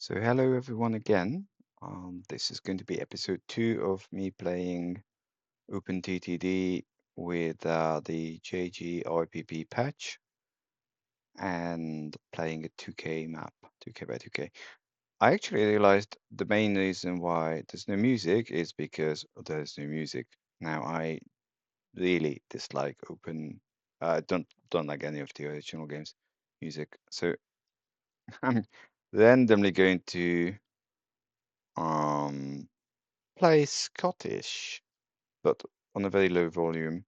So hello everyone again. This is going to be episode 2 of me playing OpenTTD with the JGRPP patch and playing a 2K map, 2K by 2K. I actually realized the main reason why there's no music is because there's no music. Now I really dislike don't like any of the original games music. So I'm randomly going to um play Scottish, but on a very low volume.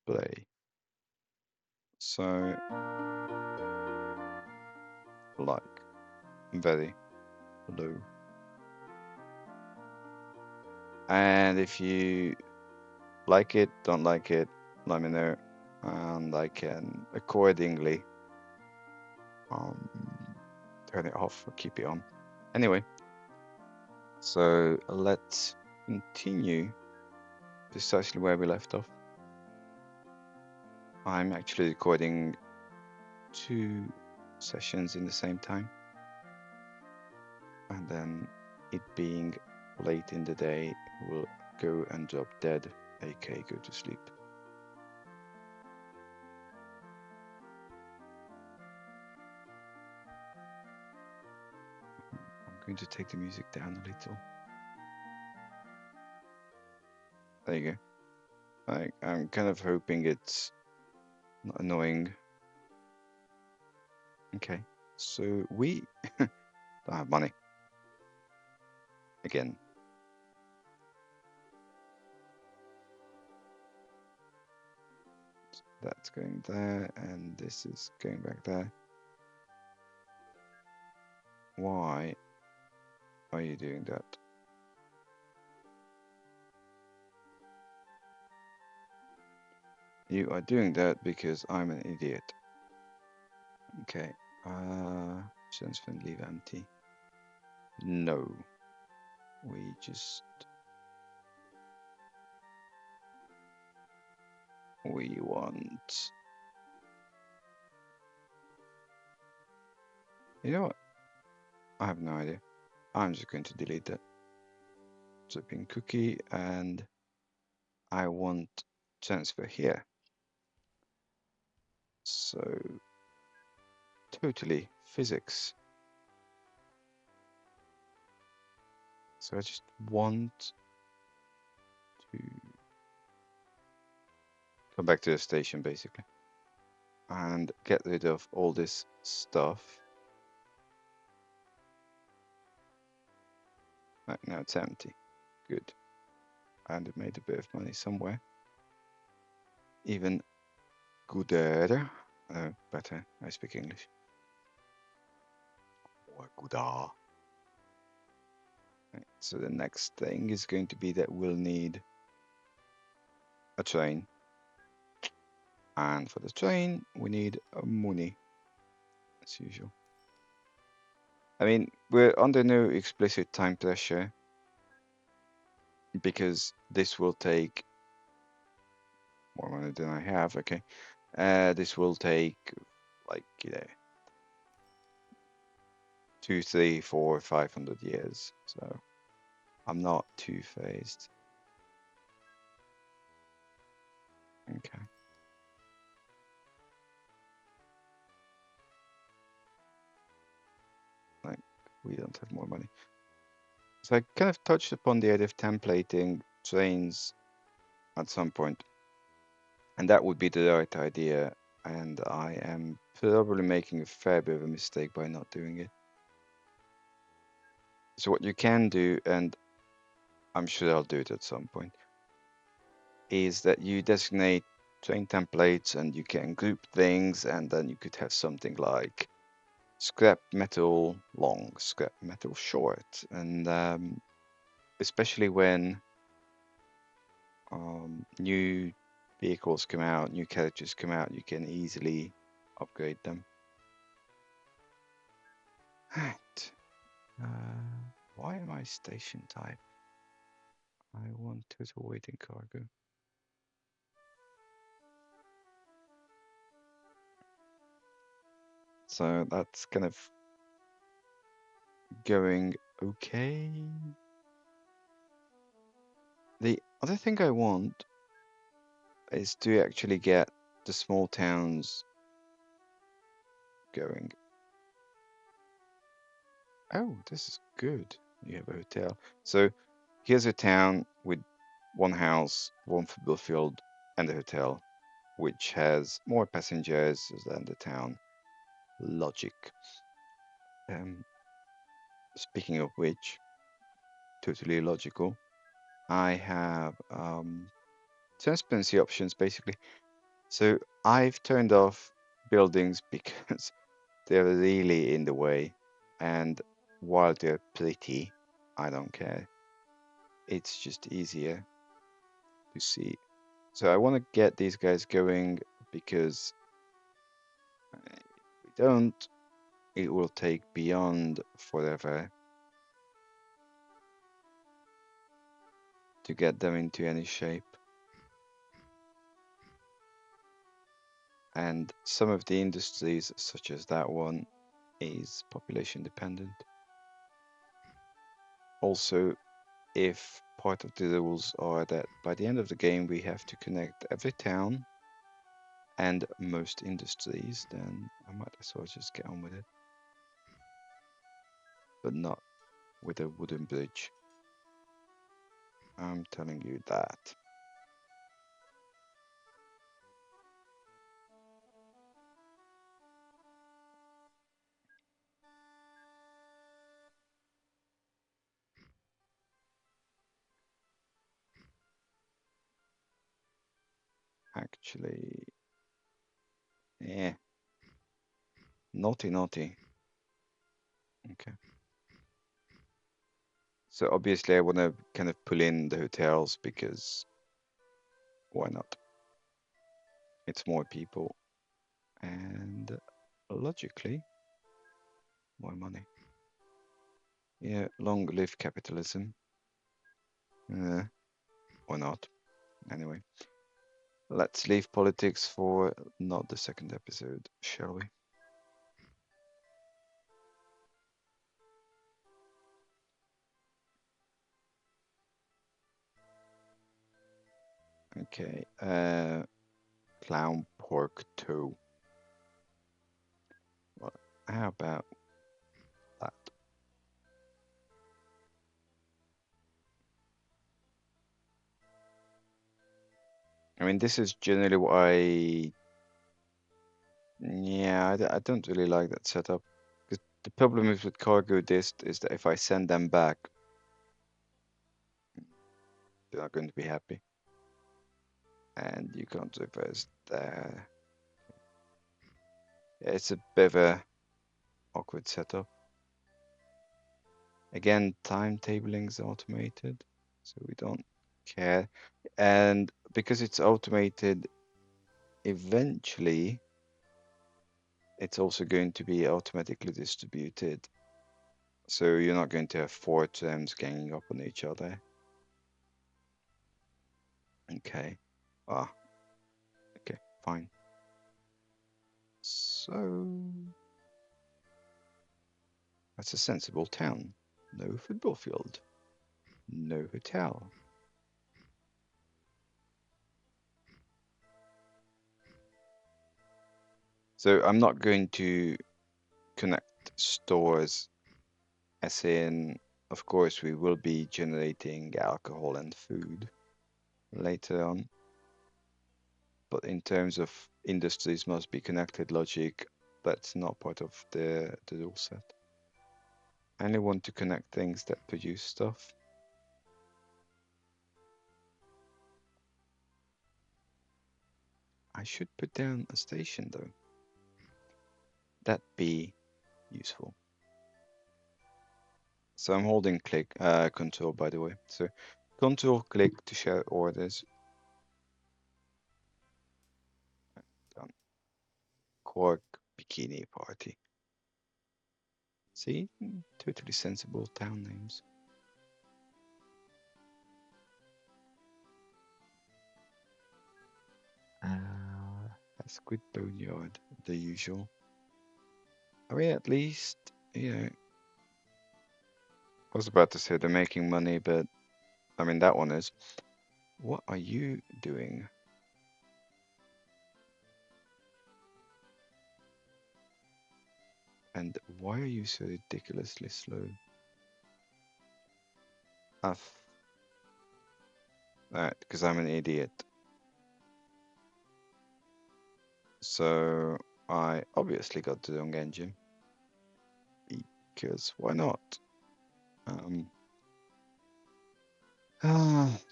Play. So, like, very low. And if you like it, don't like it, let me know, and I can accordingly um, turn it off or keep it on. Anyway, so let's continue precisely where we left off. I'm actually recording 2 sessions in the same time, and then it being late in the day will go and drop dead, aka go to sleep. I'm going to take the music down a little. There you go. I'm kind of hoping it's not annoying. Okay, so we don't have money. Again. That's going there, and this is going back there. Why are you doing that? You are doing that because I'm an idiot. Okay. Sense and leave empty. No. We just want. You know what? I have no idea. I'm just going to delete that zipping cookie, and I want transfer here. So totally physics. So I just want to come back to the station basically and get rid of all this stuff. Right, now it's empty. Good. And it made a bit of money somewhere. Even gooder. Better. I speak English. Or gooder. Right, so the next thing is going to be that we'll need a train. And for the train, we need money, as usual. I mean, we're under no explicit time pressure because this will take more money than I have. Okay, this will take like 2, 3, 4, 500 years. So I'm not too phased. Okay. Like we don't have more money. So I kind of touched upon the idea of templating trains at some point, and that would be the right idea. And I am probably making a fair bit of a mistake by not doing it. So what you can do, and I'm sure I'll do it at some point, is that you designate train templates and you can group things, and then you could have something like scrap metal long, scrap metal short, and especially when new vehicles come out, new characters come out, you can easily upgrade them. Right. Why am I station type? I want total waiting cargo. So that's kind of going okay. The other thing I want is to actually get the small towns going. Oh, this is good. You have a hotel. So here's a town with one house, one football field, and a hotel, which has more passengers than the town. Logic. Um, Speaking of which, totally logical. I have transparency options basically. So I've turned off buildings because they're really in the way, and while they're pretty, I don't care. It's just easier to see. So I want to get these guys going because if we don't, it will take beyond forever to get them into any shape. And some of the industries, such as that one, is population dependent. Also, if part of the rules are that by the end of the game we have to connect every town and most industries, then I might as well just get on with it. But not with a wooden bridge. I'm telling you that. Actually, yeah, naughty, naughty. Okay. So obviously I want to kind of pull in the hotels because why not? It's more people and logically more money. Yeah, long live capitalism. Uh, or not. Anyway, let's leave politics for not the second episode, shall we? Okay, clown pork toe. Well, how about that? I mean, this is generally what yeah, I don't really like that setup. Because the problem is with cargo dist is that if I send them back, they're not going to be happy. And you can't reverse there. Yeah, it's a bit of a awkward setup. Again, timetabling is automated, so we don't care. And because it's automated, eventually it's also going to be automatically distributed. So you're not going to have four terms ganging up on each other. Okay. Ah, okay, fine. So that's a sensible town. No football field. No hotel. So I'm not going to connect stores, as in, of course, we will be generating alcohol and food later on. But in terms of industries must be connected logic, that's not part of the rule set. I only want to connect things that produce stuff. I should put down a station though. That'd be useful. So I'm holding control, by the way. So control click to share orders. Done. Quark bikini party. See, totally sensible town names. That's good boneyard, the usual. I mean, at least, I was about to say they're making money, but I mean, that one is. What are you doing? And why are you so ridiculously slow? Alright, because I'm an idiot. So I obviously got the wrong engine. Because why not? Um,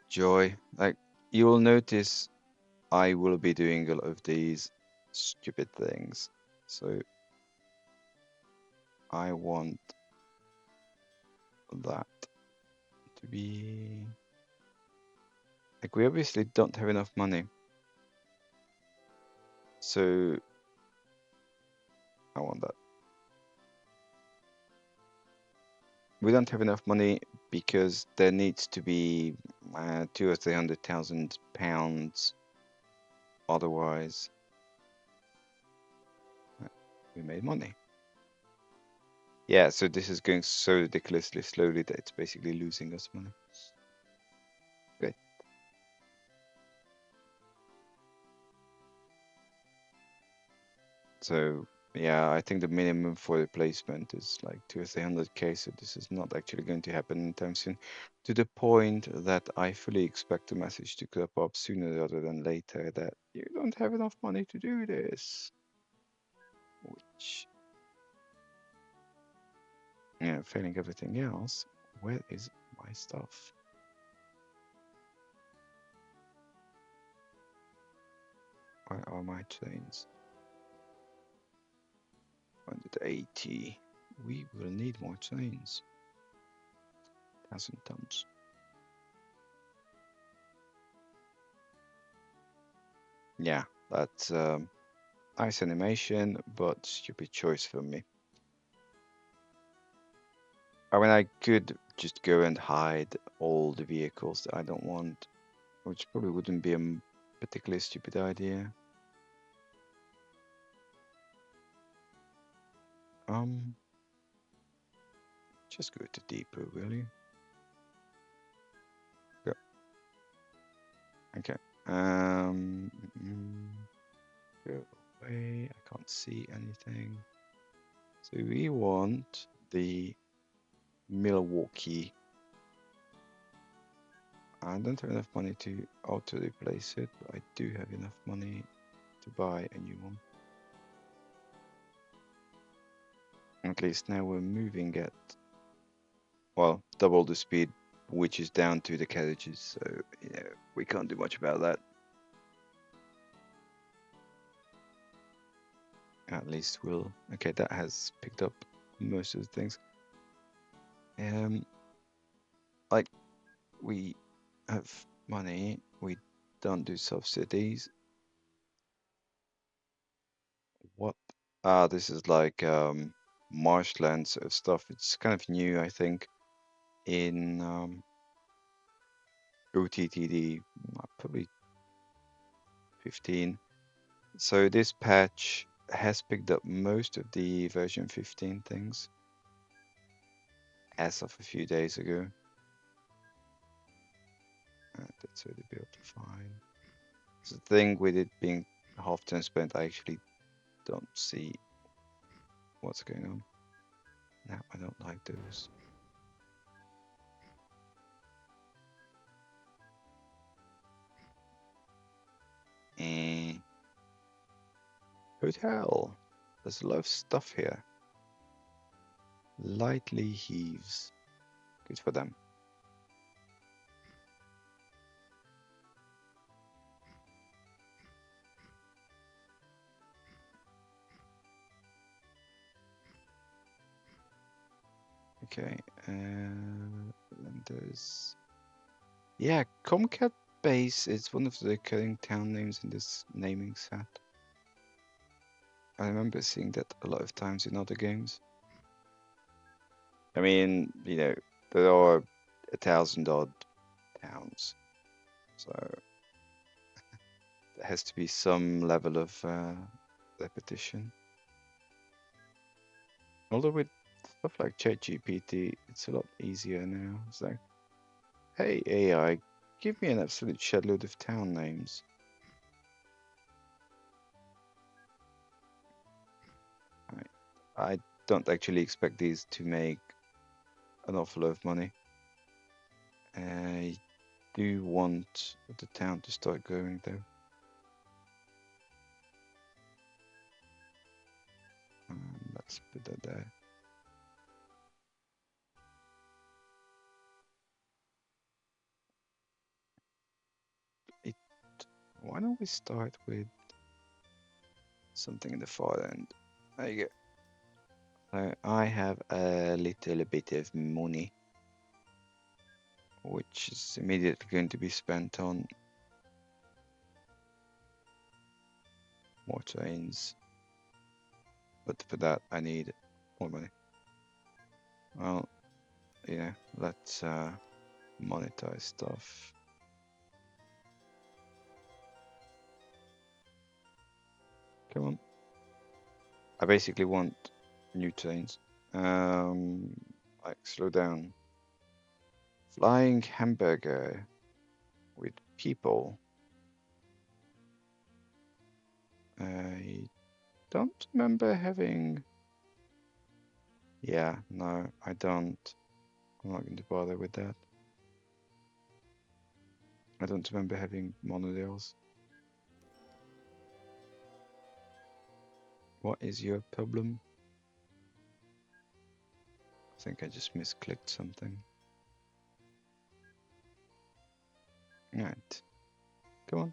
joy. Like, you'll notice I will be doing a lot of these stupid things. So I want that to be... Like, we obviously don't have enough money. So I want that. We don't have enough money because there needs to be 200,000 or 300,000 pounds. Otherwise, we made money. Yeah, so this is going so ridiculously slowly that it's basically losing us money. Great. So yeah, I think the minimum for replacement is like 200 or 300k. So this is not actually going to happen anytime soon. To the point that I fully expect the message to crop up sooner rather than later that you don't have enough money to do this. Which, failing everything else, where is my stuff? Where are my trains? 180. We will need more trains. 1,000 tons. Yeah, that's nice animation, but stupid choice for me. I mean, I could just go and hide all the vehicles that I don't want, which probably wouldn't be a particularly stupid idea. Um, just go to depot, will you? Go. Okay. Go away. I can't see anything. So we want the Milwaukee. I don't have enough money to auto replace it, but I do have enough money to buy a new one. At least now we're moving at, well, double the speed, which is down to the carriages, so we can't do much about that. At least we'll... Okay, that has picked up most of the things. Like, we have money, we don't do subsidies. What? This is like marshland sort of stuff. It's kind of new, I think, in OTTD, probably 15. So this patch has picked up most of the version 15 things as of a few days ago. That's already built fine. So the thing with it being half transparent, I actually don't see what's going on. No, I don't like those. Hotel. There's a lot of stuff here. Lightly heaves. Good for them. Okay, and there's... Yeah, Comcat Base is one of the recurring town names in this naming set. I remember seeing that a lot of times in other games. I mean, there are 1,000 odd towns, so there has to be some level of repetition. Although with stuff like ChatGPT, it's a lot easier now. It's like, hey AI, give me an absolute shitload of town names. I don't actually expect these to make an awful lot of money. I do want the town to start growing though. Let's put that there. It, why don't we start with something in the far end? There you go. So I have a little bit of money, which is immediately going to be spent on more trains. But for that, I need more money. Well, yeah, let's monetize stuff. Come on. I basically want new trains. Like, slow down. Flying hamburger with people. I don't remember having. Yeah, no, I don't. I'm not going to bother with that. I don't remember having monorails. What is your problem? I think I just misclicked something. Right. Come on.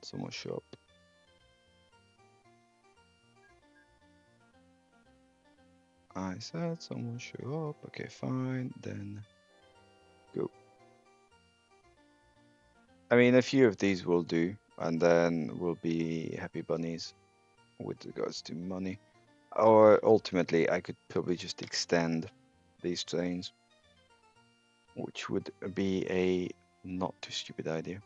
Someone show up. I said someone show up. Okay, fine. Then go. I mean, a few of these will do, and then we'll be happy bunnies with regards to money. Or ultimately, I could probably just extend these trains, which would be a not too stupid idea.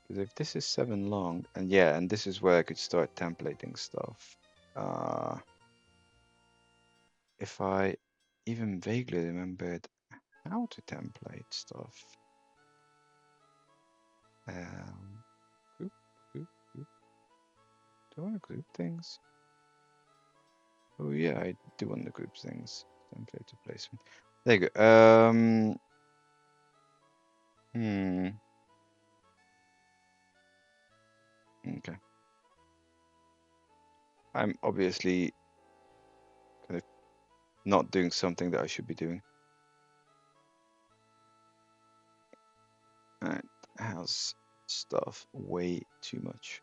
Because if this is 7 long, and yeah, and this is where I could start templating stuff. If I even vaguely remembered how to template stuff. Group, group, group. Do I want to group things? Oh yeah, I do want to group things. Template replacement. There you go. Okay. I'm obviously kind of not doing something that I should be doing. Alright, how's stuff? Way too much.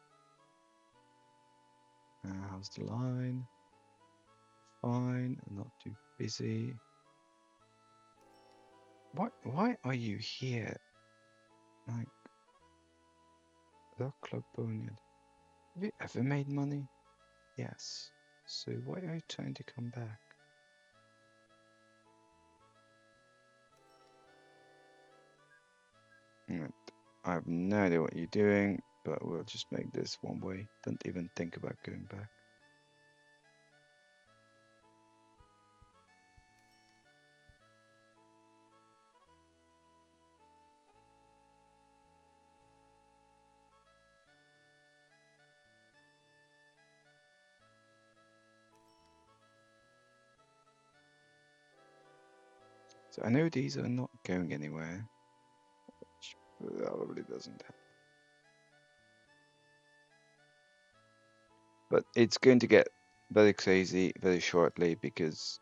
How's the line? Fine, not too busy. Why are you here? Like, the Club Boneyard. Have you ever made money? Yes. So why are you trying to come back? Right. I have no idea what you're doing, but we'll just make this one way. Don't even think about going back. So I know these are not going anywhere, which probably doesn't help. But it's going to get very crazy very shortly because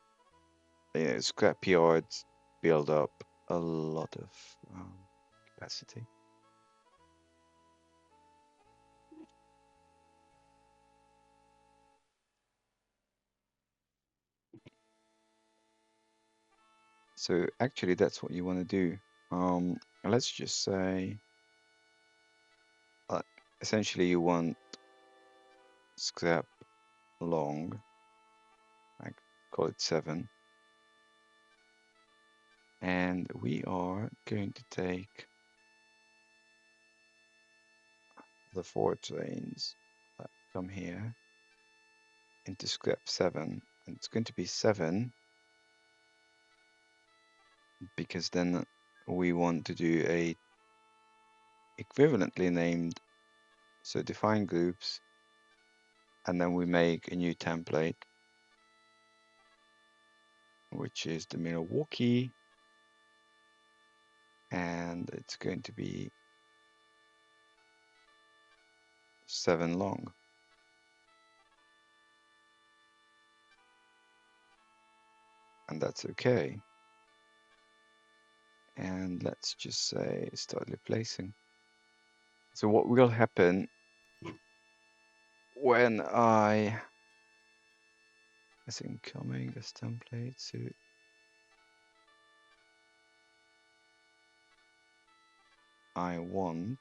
scrap yards build up a lot of capacity. So actually, that's what you want to do. Let's just say, uh, essentially, you want scrap long, I call it 7, and we are going to take the 4 trains that come here, into step 7, and it's going to be 7 because then we want to do a equivalently named, so define groups, and then we make a new template, which is the Milwaukee, and it's going to be 7 long. And that's okay. And let's just say start replacing. So what will happen when as incoming as template, so I want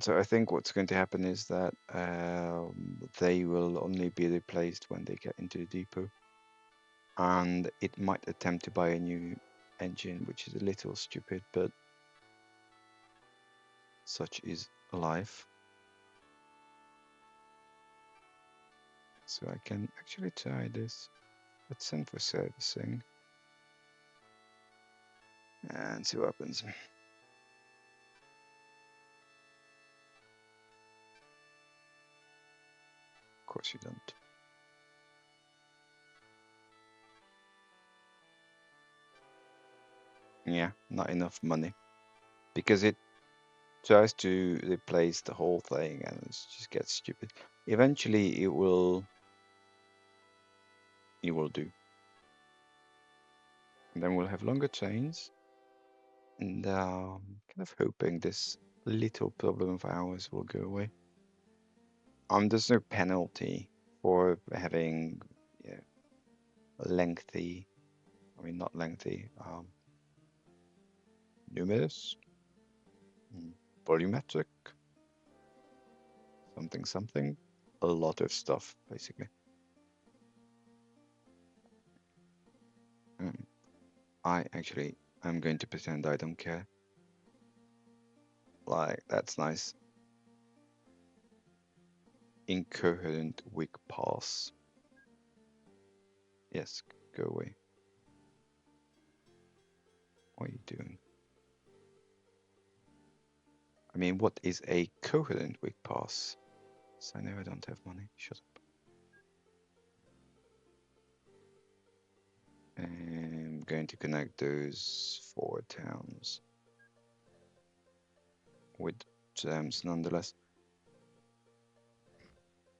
so I think what's going to happen is that they will only be replaced when they get into the depot, and it might attempt to buy a new engine, which is a little stupid, but such is life. So I can actually try this. Let's send for servicing and see what happens. Of course you don't. Yeah, not enough money. Because it tries to replace the whole thing and it just gets stupid. Eventually it will do. And then we'll have longer chains. And kind of hoping this little problem of ours will go away. There's no penalty for having lengthy, I mean not lengthy, numerous, volumetric, something, a lot of stuff basically. I'm going to pretend I don't care. Like, that's nice. Incoherent weak pass. Yes, go away. What are you doing? I mean, what is a coherent weak pass? So I know I don't have money. Shut up. I'm going to connect those 4 towns with gems nonetheless.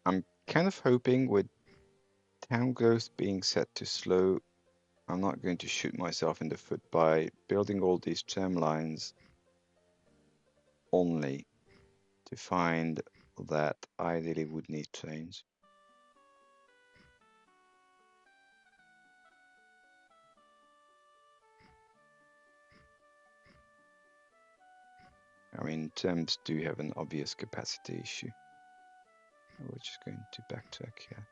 I'm kind of hoping with town growth being set to slow, I'm not going to shoot myself in the foot by building all these gem lines only to find that I really would need trains. I mean, gems do have an obvious capacity issue. We're just going to backtrack here.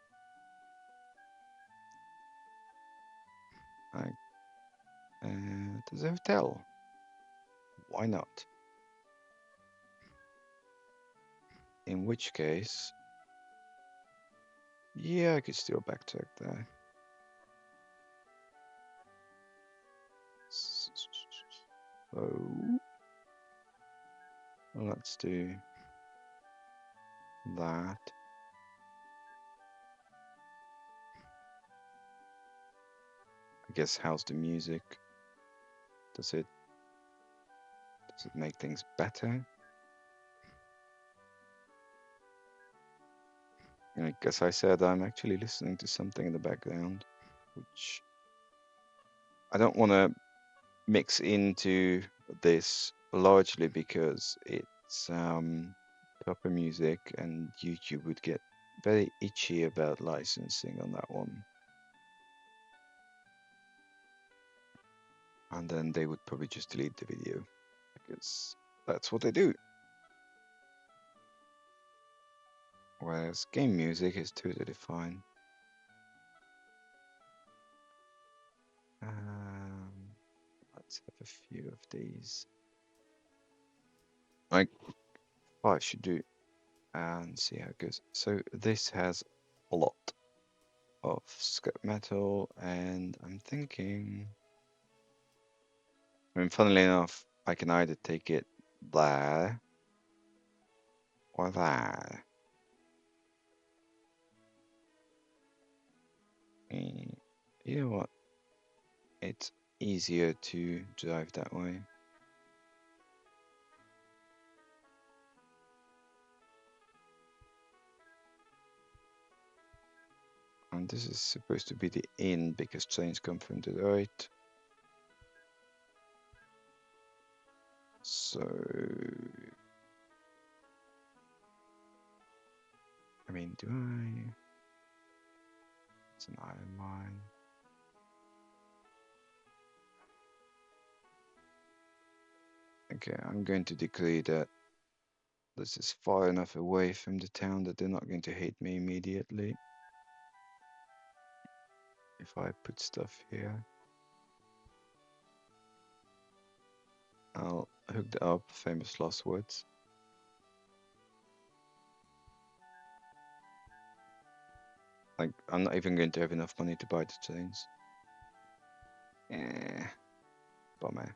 There's a hotel. Why not? In which case, yeah, I could still backtrack there. So let's do that. I guess how's the music? Does it make things better? I guess I said I'm actually listening to something in the background, which I don't want to mix into this largely because it's proper music and YouTube would get very itchy about licensing on that one. And then they would probably just delete the video because that's what they do. Whereas game music is totally fine. Let's have a few of these. Like 5 should do, and see how it goes. So this has a lot of scrap metal, and I'm thinking, I mean, funnily enough, I can either take it there or there. You know what? It's easier to drive that way. And this is supposed to be the in because trains come from the right. So, I mean, do I? It's an iron mine. Okay, I'm going to decree that this is far enough away from the town that they're not going to hate me immediately if I put stuff here. I'll hook that up, famous last words. Like, I'm not even going to have enough money to buy the trains. Bummer.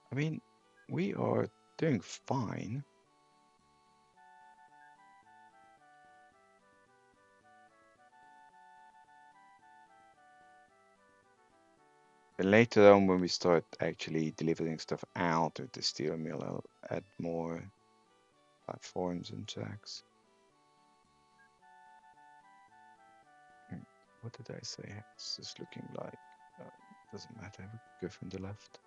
I mean, we are doing fine. And later on, when we start actually delivering stuff out of the steel mill, I'll add more platforms and tracks. What did I say? It's just looking like. Doesn't matter. We go from the left.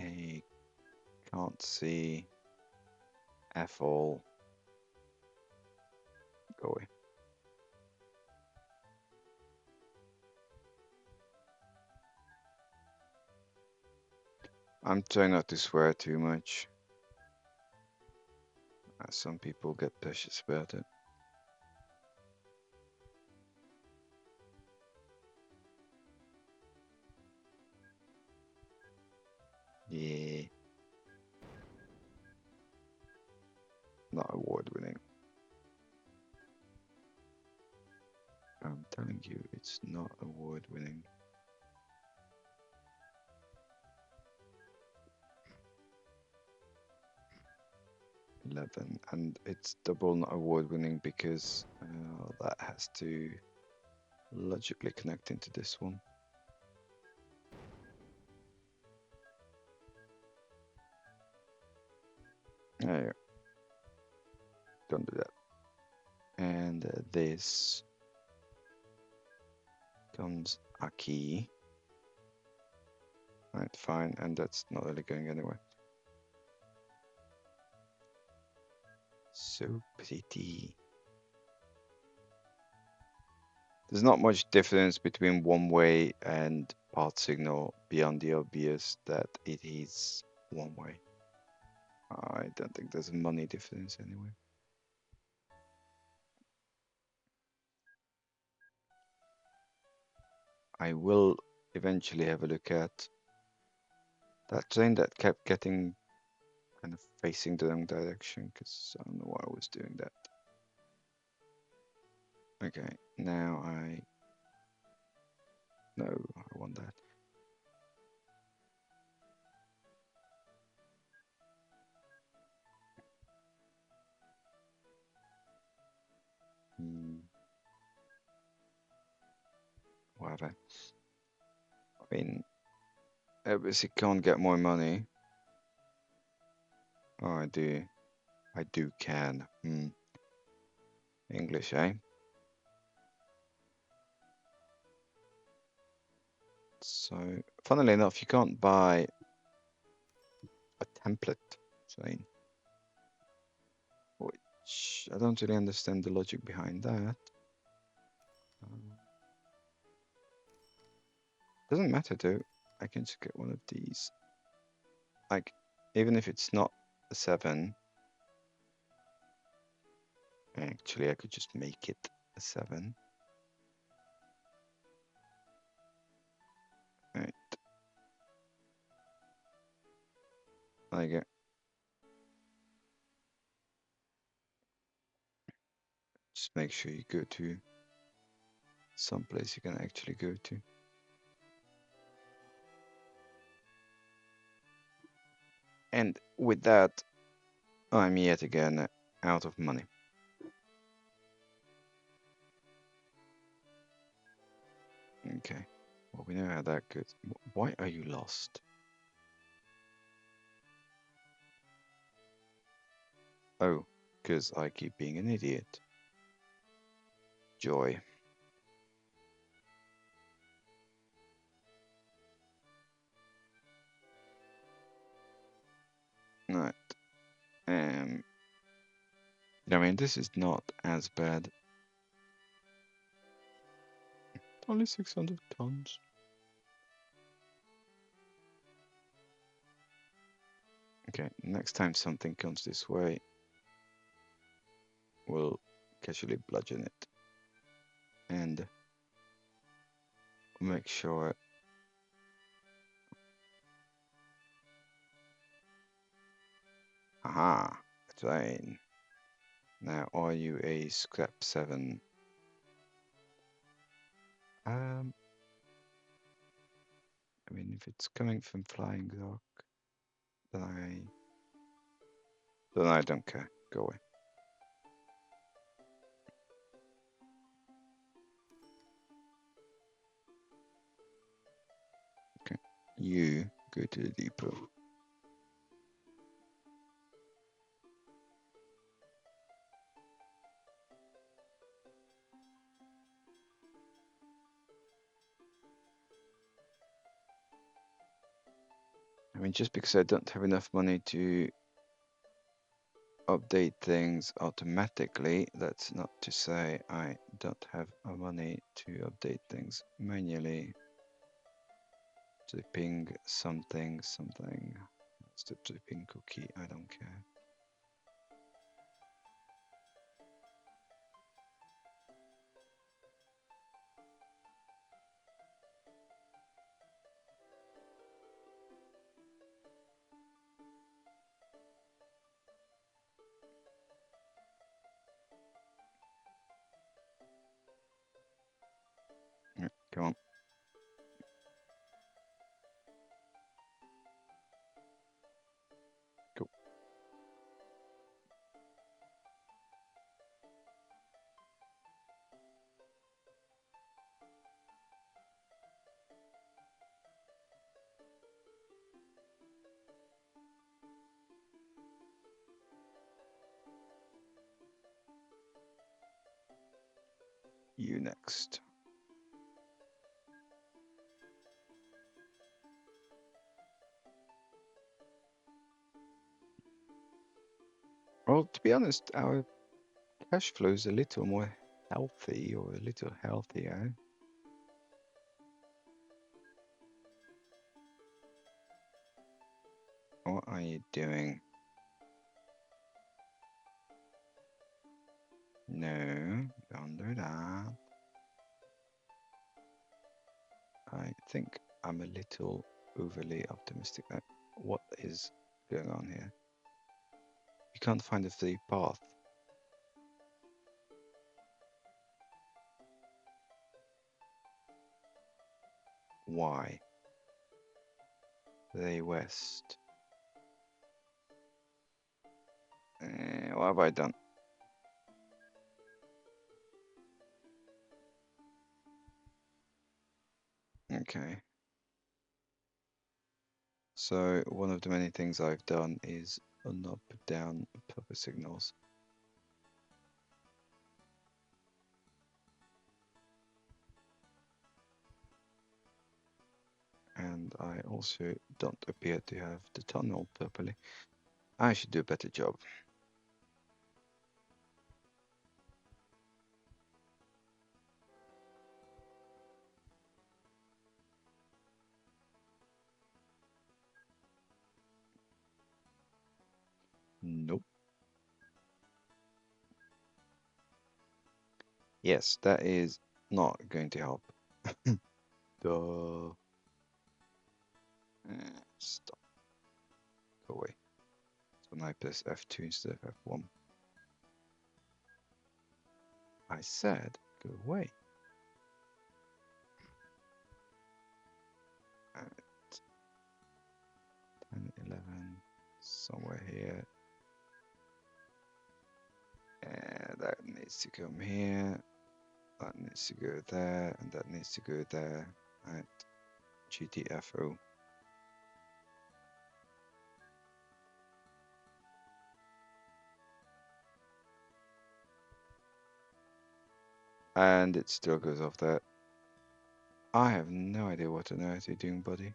I can't see F all. Go away. I'm trying not to swear too much. Some people get precious about it. Yeah. Not award winning. I'm telling you, it's not award winning. 11, and it's double not award winning because that has to logically connect into this one. There you go. Don't do that. And this comes Aki. Right, fine, and that's not really going anywhere. So pretty. There's not much difference between one way and path signal beyond the obvious that it is one way. I don't think there's a money difference anyway. I will eventually have a look at that train that kept getting kind of facing the wrong direction because I don't know why I was doing that. Okay, now I want that. Whatever. I mean, obviously can't get more money. Oh, I do. I do can. English, eh? So, funnily enough, you can't buy a template train, which I don't really understand the logic behind that. Doesn't matter though. I can just get one of these. Like, even if it's not a 7, actually, I could just make it a 7. Right. Like it. Just make sure you go to some place you can actually go to. And with that, I'm yet again out of money. Okay. Well, we know how that goes. Why are you lost? Oh, because I keep being an idiot. Joy. Right. I mean, this is not as bad. Only 600 tons. Okay, next time something comes this way, we'll casually bludgeon it. And make sure. Aha, a train. Now, are you a scrap 7? I mean, if it's coming from Flying Rock, then I don't care. Go away. Okay, you go to the depot. I mean, just because I don't have enough money to update things automatically, that's not to say I don't have money to update things manually. Dripping something, something. It's the dripping cookie, I don't care. Yeah, come on. Go. You next. Well, to be honest, our cash flow is a little more healthy or a little healthier. What are you doing? No, don't do that. I think I'm a little overly optimistic. What is going on here? You can't find a free path. Why? They west. What have I done? Okay. So one of the many things I've done is not put down proper signals. And I also don't appear to have the tunnel properly. I should do a better job. Nope. Yes, that is not going to help. Duh. Stop. Go away. So now I press F2 instead of F1. I said, go away. Alright. 10, 11, somewhere here. And that needs to come here. That needs to go there, and that needs to go there. Alright. GTFO. And it still goes off that. I have no idea what on earth you're doing, buddy.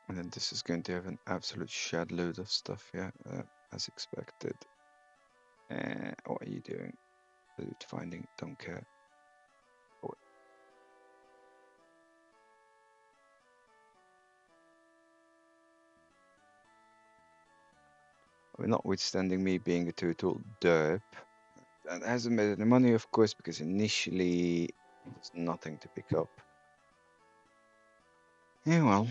And then this is going to have an absolute shed load of stuff, yeah, as expected. What are you doing? Loot finding, don't care. Oh, I mean, notwithstanding me being a total derp, that hasn't made any money, of course, because initially there's nothing to pick up. Yeah, well.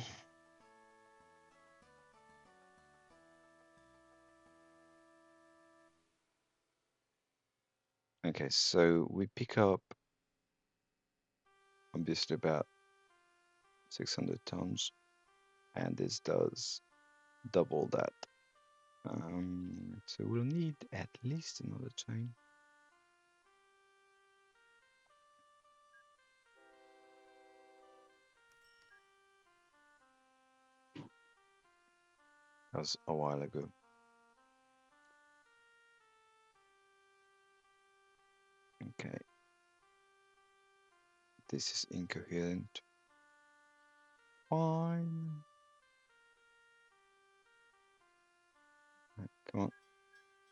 Okay, so we pick up obviously about 600 tons, and this does double that. So we'll need at least another train. That was a while ago. Okay. This is incoherent. Fine. Right, come on.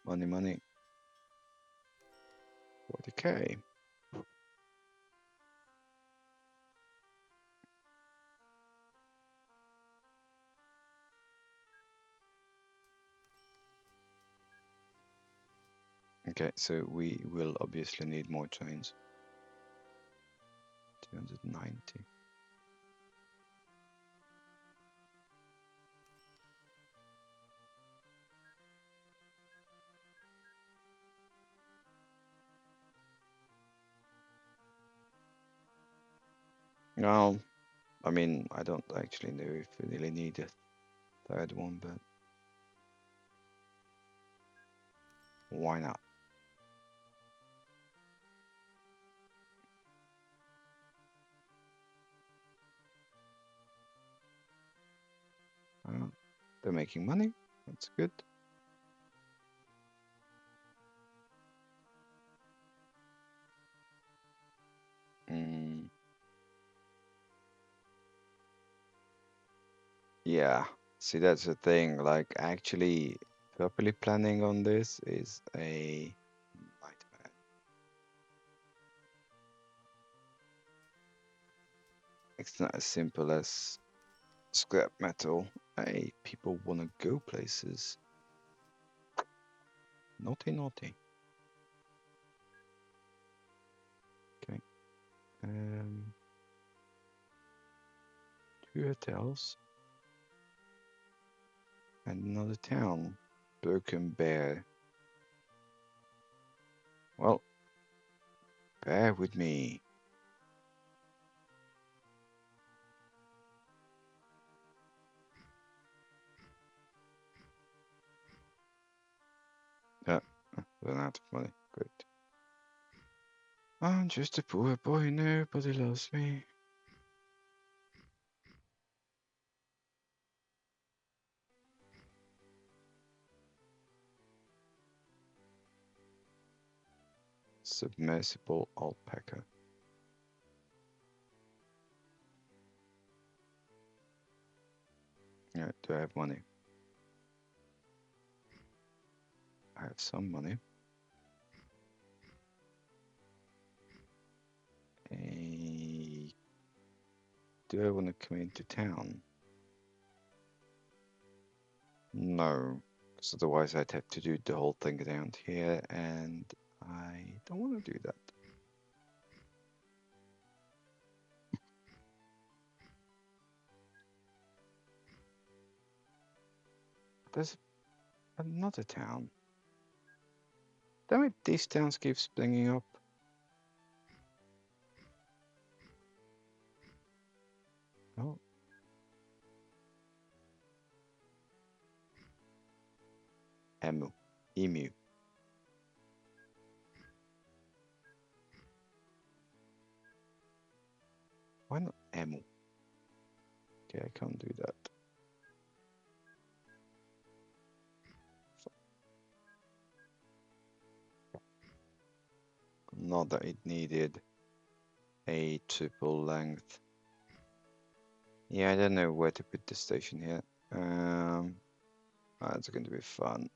Money, money. 40k. Okay, so we will obviously need more trains. 290. Well, I mean, I don't actually know if we really need a third one, but why not? They're making money. That's good. Mm, yeah. See, that's the thing. Like, actually, properly planning on this is a nightmare. It's not as simple as scrap metal. Hey, people want to go places. Naughty, naughty. Okay. Um, 2 hotels and another town. Broken Bear. Well, bear with me. Yeah, run out of money. Great. I'm just a poor boy. Nobody loves me. Submersible alpaca. Yeah, do I have money? I have some money. Do I want to come into town? No, because otherwise I'd have to do the whole thing down here, and I don't want to do that. There's another town. Damn it, these towns keep springing up. Oh. Emu. Why not emu? Okay, I can't do that. Not that it needed a triple length. Yeah, I don't know where to put the station here. It's going to be fun.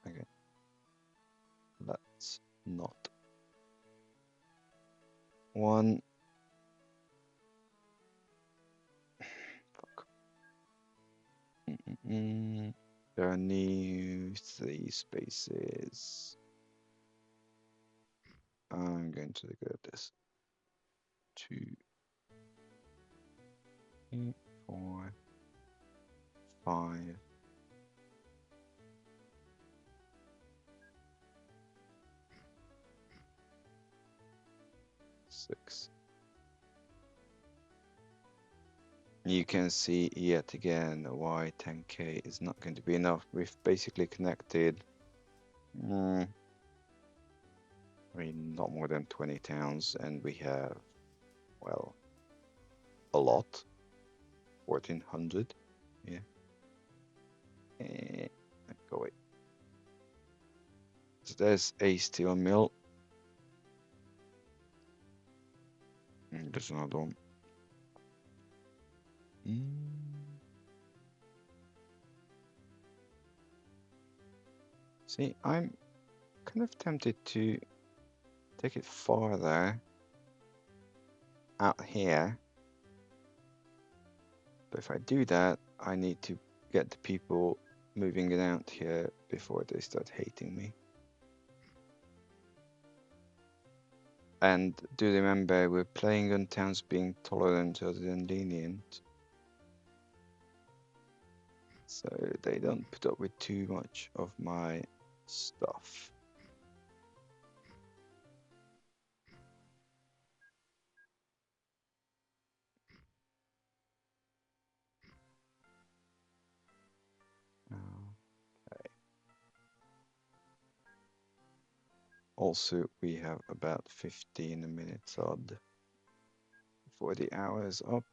Okay. Let's not. One. Fuck. There are new 3 spaces. I'm going to look at this. 2, 3, 4, 5. 6. You can see yet again why 10k is not going to be enough. We've basically connected, I mean, not more than 20 towns, and we have, well, a lot. 1400. Yeah. Go away. So there's a steel mill. There's another one. See, I'm kind of tempted to take it farther out here. But if I do that, I need to get the people moving it out here before they start hating me. And do remember, we're playing on towns being tolerant rather than lenient. So they don't put up with too much of my stuff. Okay. Also, we have about 15 minutes odd before the hour is up,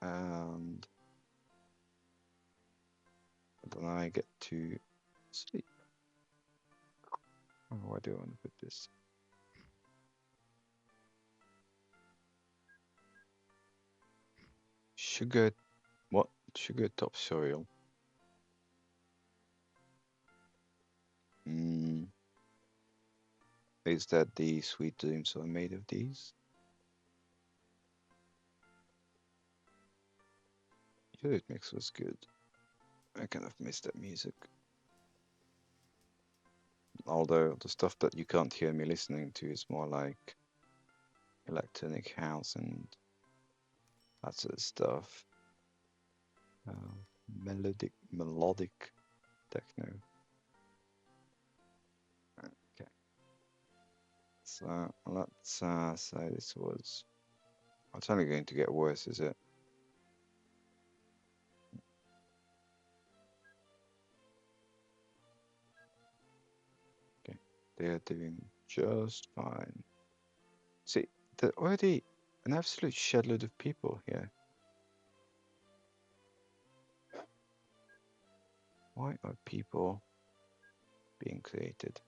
and then I get to sleep. Oh, where do I want to put this? Sugar, what? Sugar topsoil. Is that the sweet dreams are made of these? It mix was good. I kind of miss that music. Although the stuff that you can't hear me listening to is more like electronic house and that sort of stuff. Melodic techno. Okay. So let's say this was. It's only going to get worse, is it? Okay, they're doing just fine. See, there's already an absolute shitload of people here. Why are people being created.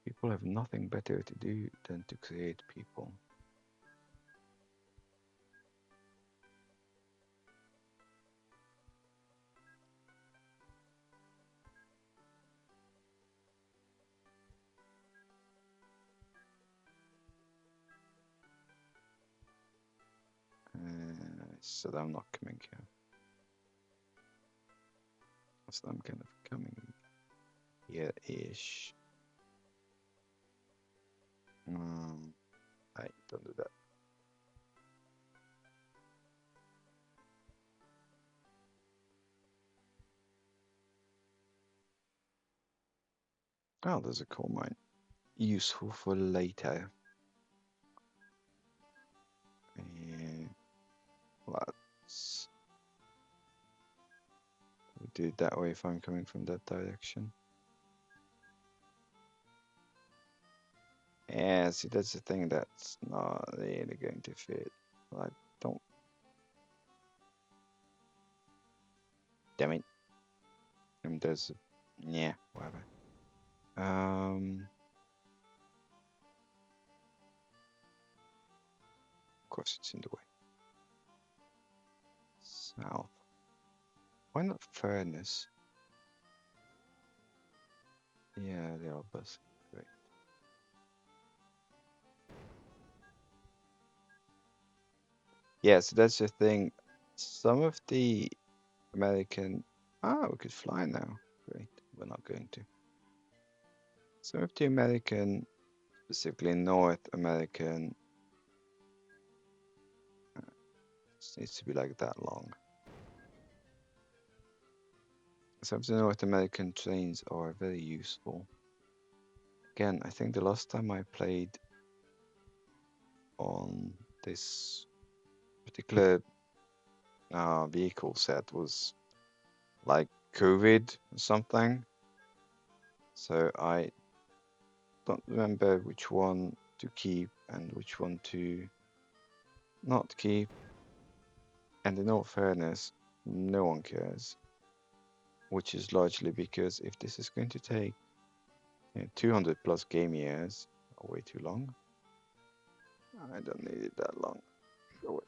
People have nothing better to do than to create people. So I'm not coming here. So I'm kind of coming here-ish. I don't do that. Oh, there's a coal mine. Useful for later. Let's do it that way if I'm coming from that direction. Yeah, see, that's the thing that's not really going to fit. I don't. Damn it. And there's. Yeah, whatever. Of course it's in the way. South. Why not furnace? Yeah, they are bus. Great. Yeah, so that's the thing. Some of the American. Ah, we could fly now. Great. We're not going to. Some of the American, specifically North American, this needs to be like that long. Some of the North American trains are very useful. Again, I think the last time I played on this particular vehicle set was like COVID or something. So I don't remember which one to keep and which one to not keep. And in all fairness, no one cares. Which is largely because if this is going to take 200 plus game years, way too long. I don't need it that long. Go away.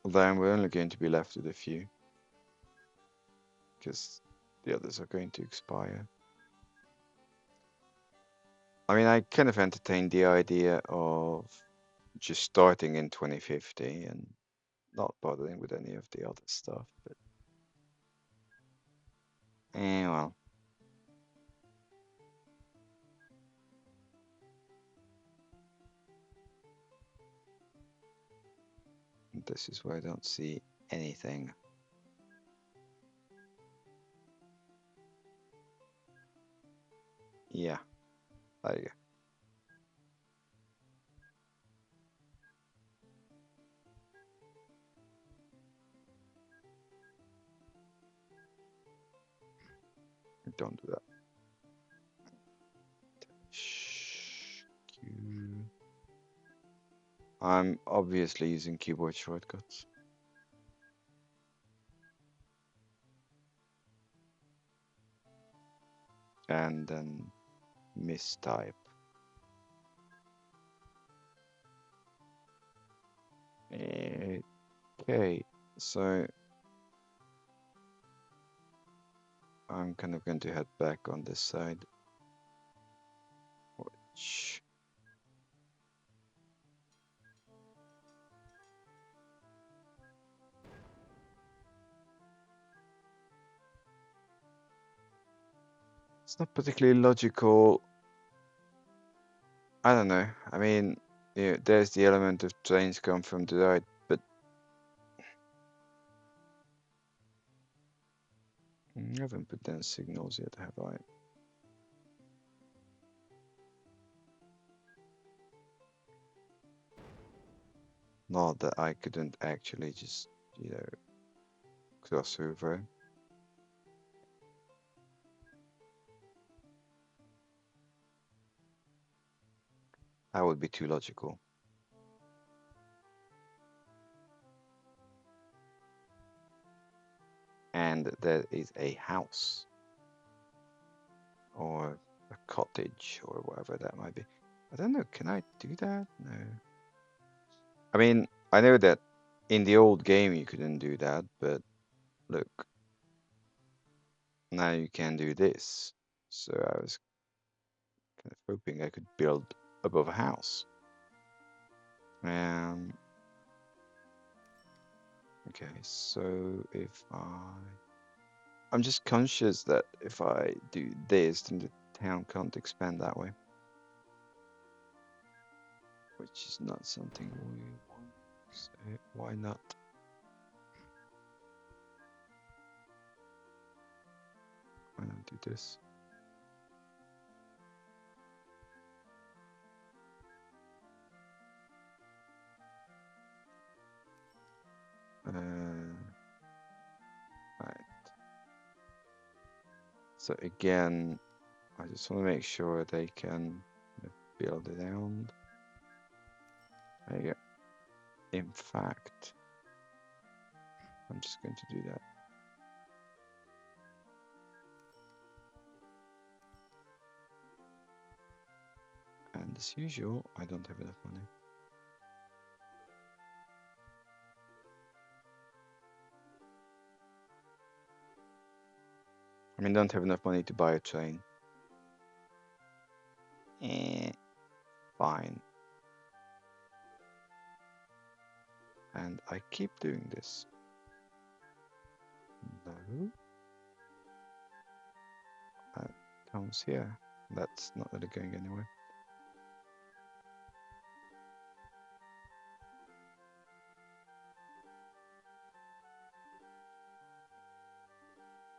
Then we're only going to be left with a few. Because the others are going to expire. I mean, I kind of entertained the idea of just starting in 2050 and not bothering with any of the other stuff, but well. This is where I don't see anything. Yeah, there you go. Don't do that. Shh. Q. I'm obviously using keyboard shortcuts. And then mistype. Okay, so I'm kind of going to head back on this side. Which it's not particularly logical. I don't know. I mean, there's the element of trains come from the right, but I haven't put down signals yet, have I? Not that I couldn't actually just, cross over. That would be too logical. and there is a house or a cottage or whatever that might be. I don't know, can I do that? No. I mean, I know that in the old game you couldn't do that, but look, now you can do this. So I was kind of hoping I could build above a house. Okay, so if I'm just conscious that if I do this, then the town can't expand that way, which is not something we want. So why not? Why not do this? Right. So again, I just want to make sure they can build it around. There you go. In fact, I'm just going to do that. And as usual, I don't have enough money. I mean, don't have enough money to buy a train. Fine. And I keep doing this. No. That comes here. That's not really going anywhere.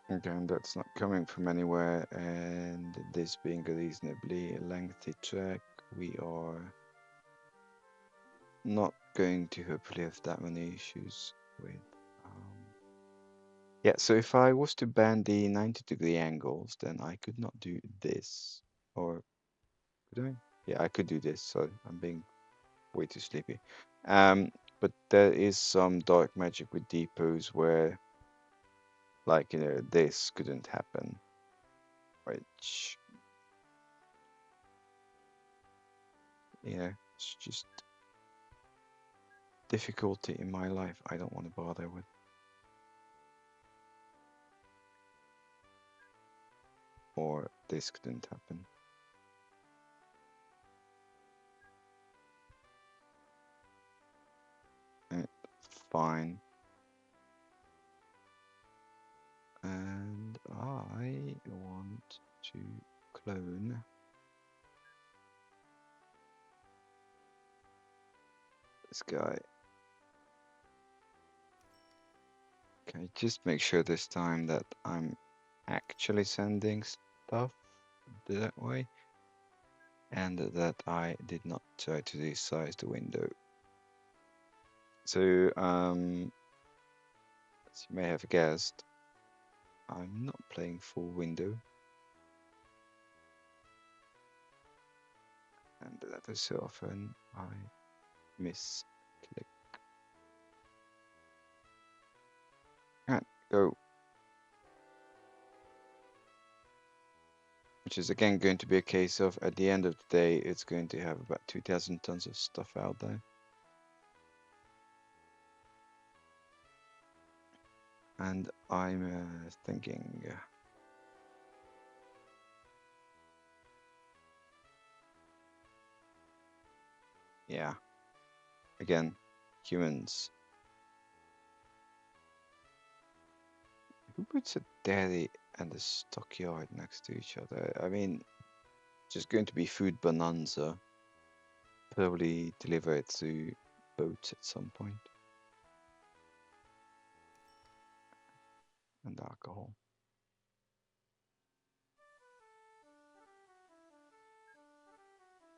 Again, that's not coming from anywhere, and this being a reasonably lengthy track, we are not going to hopefully have that many issues with. Yeah, so if I was to ban the 90-degree angles, then I could not do this. Or could I? Yeah, I could do this, so I'm being way too sleepy. But there is some dark magic with depots where, like, this couldn't happen. Which, it's just difficulty in my life I don't want to bother with. Or this couldn't happen. Fine. And I want to clone this guy. Okay, just make sure this time that I'm actually sending stuff that way, and that I did not try to resize the window. So, as you may have guessed, I'm not playing full window. And every so often I misclick. And go. Which is again going to be a case of, at the end of the day, it's going to have about 2,000 tons of stuff out there. And I'm thinking, yeah, again, humans. Who puts a dairy and a stockyard next to each other? I mean, just going to be food bonanza. Probably deliver it through boats at some point. And alcohol.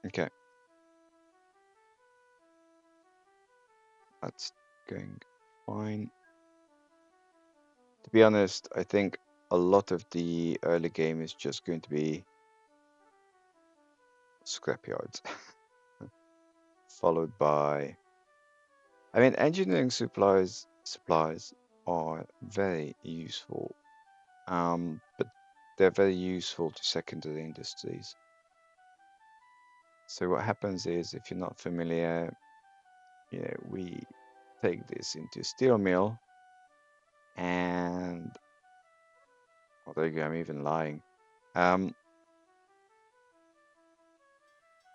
Okay. That's going fine. To be honest, I think a lot of the early game is just going to be scrapyards. Followed by, I mean, engineering supplies, are very useful, but they're very useful to secondary industries. So what happens is, if you're not familiar, we take this into a steel mill, and oh, there you go, I'm even lying. Um,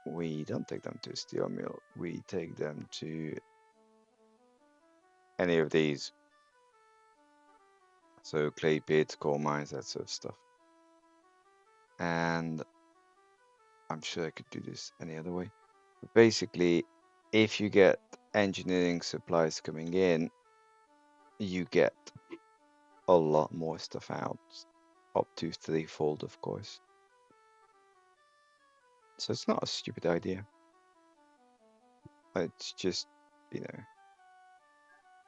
we don't take them to a steel mill. We take them to any of these. So clay pits, coal mines, that sort of stuff. And I'm sure I could do this any other way. But basically, if you get engineering supplies coming in, you get a lot more stuff out, up to threefold, of course. So it's not a stupid idea. It's just, you know,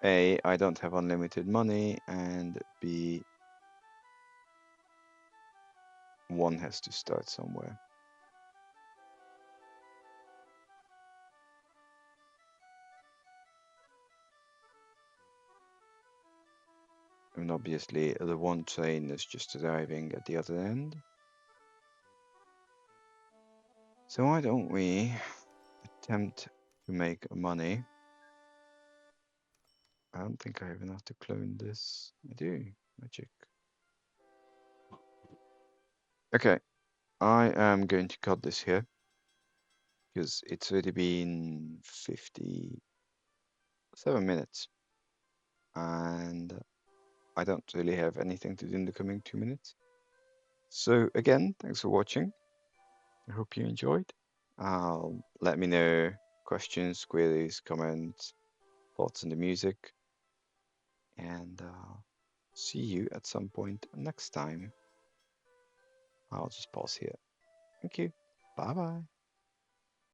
A, I don't have unlimited money, and B, one has to start somewhere. And obviously, the one train is just arriving at the other end. So why don't we attempt to make money? I don't think I have enough to clone this. I do. Magic. Okay, I am going to cut this here because it's already been 57 minutes, and I don't really have anything to do in the coming 2 minutes. So again, thanks for watching. I hope you enjoyed. Let me know questions, queries, comments, thoughts on the music, and see you at some point next time. I'll just pause here. Thank you. Bye bye.